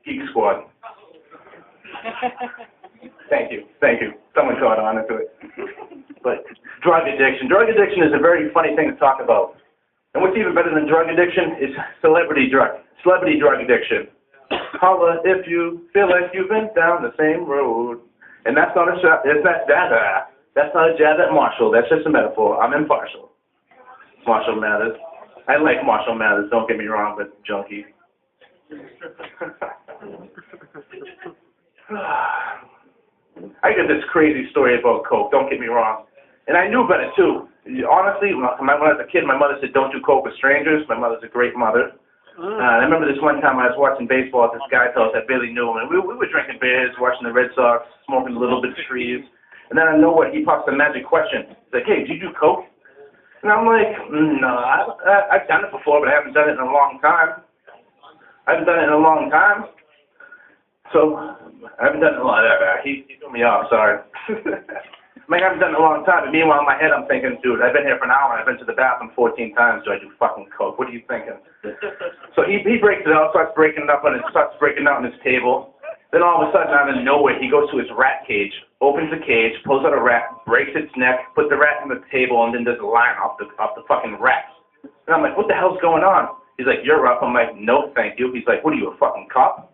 Geek Squad. Thank you. Someone caught on to it. But drug addiction. Drug addiction is a very funny thing to talk about. And what's even better than drug addiction is celebrity drug addiction. Holla if you feel like you've been down the same road. And that's not a shot. That's not a jab at Marshall. That's just a metaphor. I'm impartial. Marshall Mathers. I like Marshall Mathers. Don't get me wrong, but junkie. I got this crazy story about coke. Don't get me wrong. And I knew about it too. Honestly, when I was a kid, my mother said, "Don't do coke with strangers." My mother's a great mother. I remember this one time I was watching baseball at this guy's house. I barely knew him, and we were drinking beers, watching the Red Sox, smoking a little bit of trees. And then I know what he pops the magic question. He's like, "Hey, do you do coke?" And I'm like, "No, I've done it before, but I haven't done it in a long time. So I haven't done it a lot. He threw me off. Sorry." I haven't done it in a long time, and meanwhile in my head I'm thinking, dude, I've been here for an hour, I've been to the bathroom 14 times, do I do fucking coke? What are you thinking? So he breaks it out, starts breaking it out on his table. Then all of a sudden, out of nowhere, he goes to his rat cage, opens the cage, pulls out a rat, breaks its neck, puts the rat on the table, and then does a line off the fucking rat. And I'm like, what the hell's going on? He's like, "You're up." I'm like, "No, thank you." He's like, "What are you, a fucking cop?"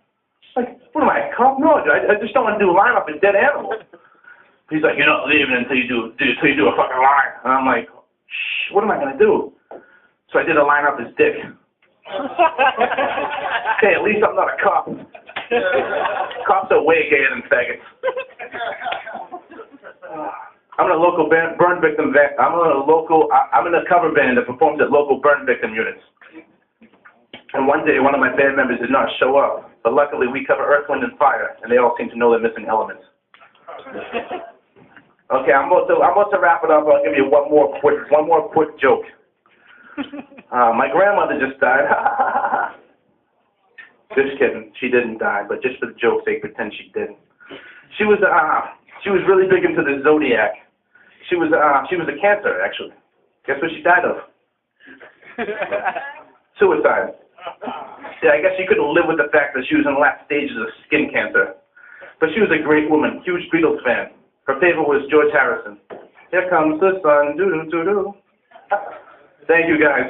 I'm like, "What am I, a cop? No, dude, I just don't want to do a line off a dead animal." He's like, "You're not leaving until you do a fucking line." And I'm like, "Shh, what am I gonna do?" So I did a line off his dick. Hey, at least I'm not a cop. Cops are way gayer than faggots. I'm in a local burn victim I'm in a cover band that performs at local burn victim units. And one day, one of my band members did not show up, but luckily we cover Earth, Wind, and Fire, and they all seem to know their missing elements. Okay, I'm about to wrap it up. I'll give you one more quick joke. My grandmother just died. Just kidding. She didn't die, but just for the joke's sake, pretend she did. She was really big into the zodiac. She was a Cancer, actually. Guess what she died of? Suicide. Yeah, I guess she couldn't live with the fact that she was in the last stages of skin cancer. But she was a great woman, huge Beatles fan. Her favorite was George Harrison. Here comes the sun, doo-doo-doo-doo. Thank you, guys.